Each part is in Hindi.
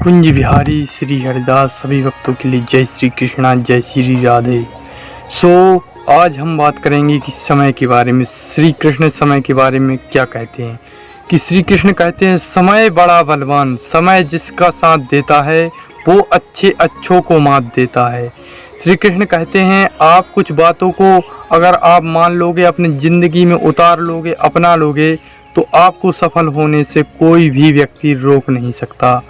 कुंज बिहारी श्री हरिदास सभी भक्तों के लिए जय श्री कृष्णा, जय श्री राधे। आज हम बात करेंगे कि समय के बारे में। श्री कृष्ण समय के बारे में क्या कहते हैं कि श्री कृष्ण कहते हैं, समय बड़ा बलवान, समय जिसका साथ देता है वो अच्छों को मात देता है। श्री कृष्ण कहते हैं, आप कुछ बातों को अगर आप मान लोगे, अपनी ज़िंदगी में उतार लोगे, अपना लोगे, तो आपको सफल होने से कोई भी व्यक्ति रोक नहीं सकता।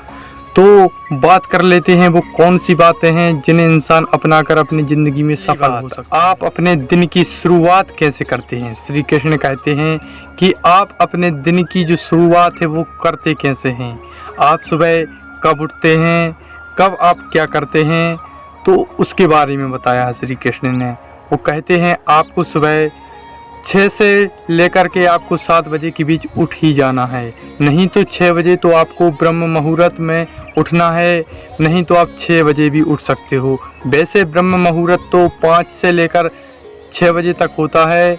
तो बात कर लेते हैं वो कौन सी बातें हैं जिन्हें इंसान अपनाकर अपनी ज़िंदगी में सफल हो सकता है। आप अपने दिन की शुरुआत कैसे करते हैं? श्री कृष्ण कहते हैं कि आप अपने दिन की जो शुरुआत है वो करते कैसे हैं। आप सुबह कब उठते हैं, कब आप क्या करते हैं, तो उसके बारे में बताया है श्री कृष्ण ने। वो कहते हैं आपको सुबह 6 से लेकर के आपको 7 बजे के बीच उठ ही जाना है। नहीं तो 6 बजे तो आपको ब्रह्म मुहूर्त में उठना है, नहीं तो आप 6 बजे भी उठ सकते हो। वैसे ब्रह्म मुहूर्त तो 5 से लेकर 6 बजे तक होता है,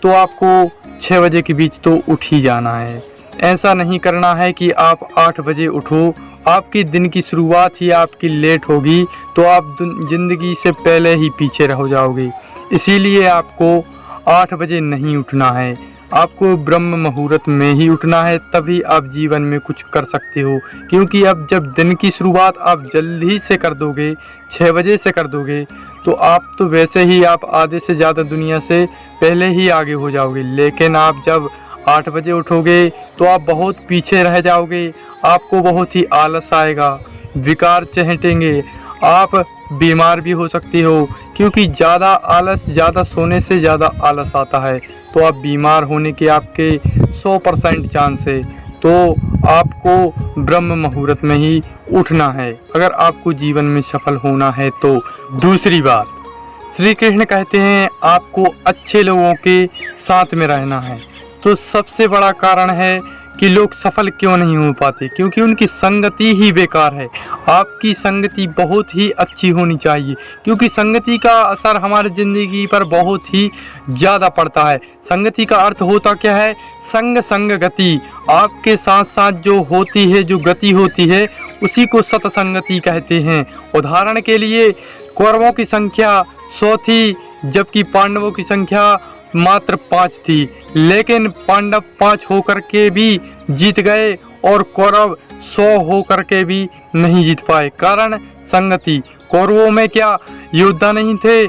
तो आपको 6 बजे के बीच तो उठ ही जाना है। ऐसा नहीं करना है कि आप 8 बजे उठो, आपकी दिन की शुरुआत ही आपकी लेट होगी तो आप ज़िंदगी से पहले ही पीछे रह जाओगे। इसीलिए आपको 8 बजे नहीं उठना है, आपको ब्रह्म मुहूर्त में ही उठना है, तभी आप जीवन में कुछ कर सकते हो। क्योंकि अब जब दिन की शुरुआत आप जल्दी से कर दोगे, 6 बजे से कर दोगे, तो आप तो वैसे ही आप आधे से ज़्यादा दुनिया से पहले ही आगे हो जाओगे। लेकिन आप जब 8 बजे उठोगे तो आप बहुत पीछे रह जाओगे, आपको बहुत ही आलस आएगा, विकार चहटेंगे, आप बीमार भी हो सकते हो। क्योंकि ज़्यादा आलस, ज़्यादा सोने से ज़्यादा आलस आता है, तो आप बीमार होने के आपके 100% चांस है। तो आपको ब्रह्म मुहूर्त में ही उठना है अगर आपको जीवन में सफल होना है। तो दूसरी बात, श्री कृष्ण कहते हैं आपको अच्छे लोगों के साथ में रहना है। तो सबसे बड़ा कारण है कि लोग सफल क्यों नहीं हो पाते, क्योंकि उनकी संगति ही बेकार है। आपकी संगति बहुत ही अच्छी होनी चाहिए, क्योंकि संगति का असर हमारी ज़िंदगी पर बहुत ही ज़्यादा पड़ता है। संगति का अर्थ होता क्या है? संग गति। आपके साथ साथ जो होती है, जो गति होती है, उसी को सतसंगति कहते हैं। उदाहरण के लिए कौरवों की संख्या 100 थी, जबकि पांडवों की संख्या मात्र 5 थी। लेकिन पांडव 5 होकर के भी जीत गए और कौरव 100 होकर के भी नहीं जीत पाए। कारण संगति। कौरवों में क्या योद्धा नहीं थे?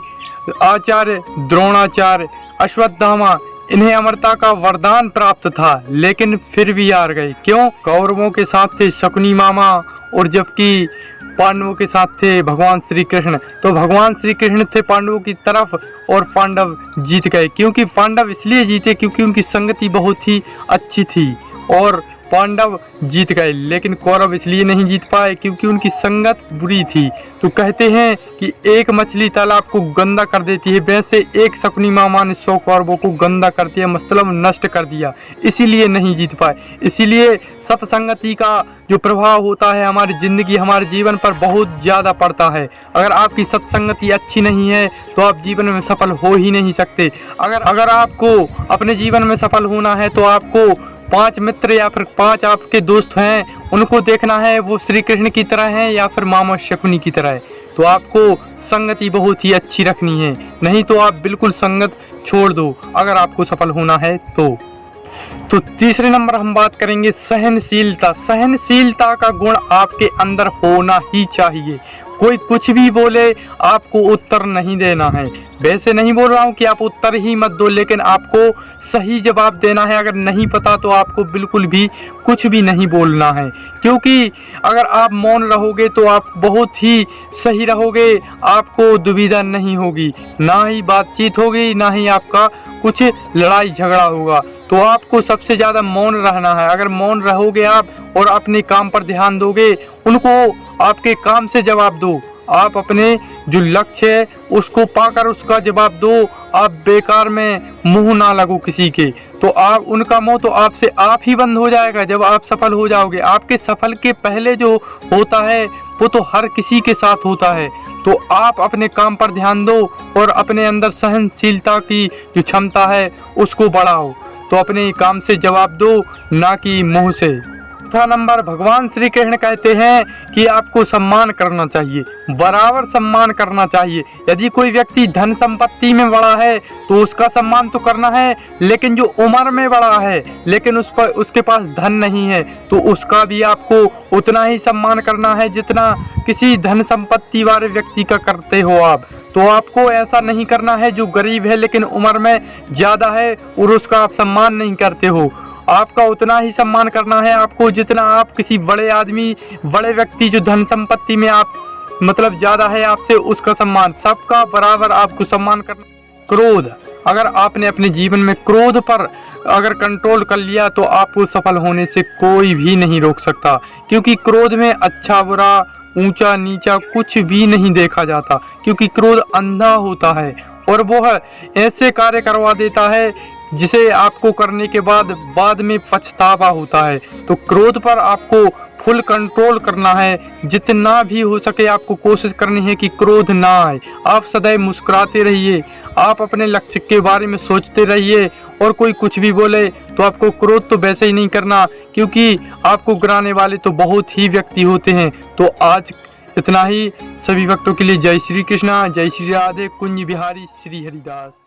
आचार्य, द्रोणाचार्य, अश्वत्थामा, इन्हें अमरता का वरदान प्राप्त था, लेकिन फिर भी हार गए। क्यों? कौरवों के साथ थे शकुनी मामा, और जबकि पांडवों के साथ थे भगवान श्री कृष्ण। तो भगवान श्री कृष्ण थे पांडवों की तरफ और पांडव जीत गए। क्योंकि पांडव इसलिए जीते क्योंकि उनकी संगति बहुत ही अच्छी थी और पांडव जीत गए। लेकिन कौरव इसलिए नहीं जीत पाए क्योंकि उनकी संगत बुरी थी। तो कहते हैं कि एक मछली तालाब को गंदा कर देती है, वैसे एक शकुनी मामा ने 100 कौरवों को गंदा कर दिया, मतलब नष्ट कर दिया, इसीलिए नहीं जीत पाए। इसीलिए सत्संगति का जो प्रभाव होता है हमारी ज़िंदगी, हमारे जीवन पर बहुत ज़्यादा पड़ता है। अगर आपकी सत्संगति अच्छी नहीं है तो आप जीवन में सफल हो ही नहीं सकते। अगर आपको अपने जीवन में सफल होना है तो आपको 5 मित्र या फिर 5 आपके दोस्त हैं, उनको देखना है वो श्री कृष्ण की तरह हैं या फिर मामा शकुनी की तरह है। तो आपको संगति बहुत ही अच्छी रखनी है, नहीं तो आप बिल्कुल संगत छोड़ दो अगर आपको सफल होना है। तो तीसरे नंबर हम बात करेंगे सहनशीलता। सहनशीलता का गुण आपके अंदर होना ही चाहिए। कोई कुछ भी बोले आपको उत्तर नहीं देना है। वैसे नहीं बोल रहा हूँ कि आप उत्तर ही मत दो, लेकिन आपको सही जवाब देना है। अगर नहीं पता तो आपको बिल्कुल भी कुछ भी नहीं बोलना है, क्योंकि अगर आप मौन रहोगे तो आप बहुत ही सही रहोगे, आपको दुविधा नहीं होगी, ना ही बातचीत होगी, ना ही आपका कुछ लड़ाई झगड़ा होगा। तो आपको सबसे ज़्यादा मौन रहना है। अगर मौन रहोगे आप और अपने काम पर ध्यान दोगे, उनको आपके काम से जवाब दो, आप अपने जो लक्ष्य है उसको पाकर उसका जवाब दो। आप बेकार में मुंह ना लगो किसी के, तो आप उनका मुंह तो आपसे आप ही बंद हो जाएगा जब आप सफल हो जाओगे। आपके सफल के पहले जो होता है वो तो हर किसी के साथ होता है। तो आप अपने काम पर ध्यान दो और अपने अंदर सहनशीलता की जो क्षमता है उसको बढ़ाओ। तो अपने काम से जवाब दो, ना कि मुंह से। चौथा नंबर, भगवान श्री कृष्ण कहते हैं कि आपको सम्मान करना चाहिए, बराबर सम्मान करना चाहिए। यदि कोई व्यक्ति धन संपत्ति में बड़ा है तो उसका सम्मान तो करना है, लेकिन जो उम्र में बड़ा है लेकिन उसके पास धन नहीं है तो उसका भी आपको उतना ही सम्मान करना है जितना किसी धन संपत्ति वाले व्यक्ति का करते हो आप। तो आपको ऐसा नहीं करना है जो गरीब है लेकिन उम्र में ज़्यादा है और उसका आप सम्मान नहीं करते हो। आपका उतना ही सम्मान करना है आपको जितना आप किसी बड़े आदमी, बड़े व्यक्ति जो धन संपत्ति में आप मतलब ज़्यादा है आपसे, उसका सम्मान, सबका बराबर आपको सम्मान करना। क्रोध, अगर आपने अपने जीवन में क्रोध पर अगर कंट्रोल कर लिया तो आपको सफल होने से कोई भी नहीं रोक सकता, क्योंकि क्रोध में अच्छा बुरा, ऊंचा नीचा कुछ भी नहीं देखा जाता, क्योंकि क्रोध अंधा होता है और वो ऐसे कार्य करवा देता है जिसे आपको करने के बाद में पछतावा होता है। तो क्रोध पर आपको फुल कंट्रोल करना है, जितना भी हो सके आपको कोशिश करनी है कि क्रोध ना आए। आप सदैव मुस्कुराते रहिए, आप अपने लक्ष्य के बारे में सोचते रहिए और कोई कुछ भी बोले तो आपको क्रोध तो वैसे ही नहीं करना, क्योंकि आपको गिराने वाले तो बहुत ही व्यक्ति होते हैं। तो आज इतना ही। सभी भक्तों के लिए जय श्री कृष्णा, जय श्री राधे, कुंज बिहारी श्री हरिदास।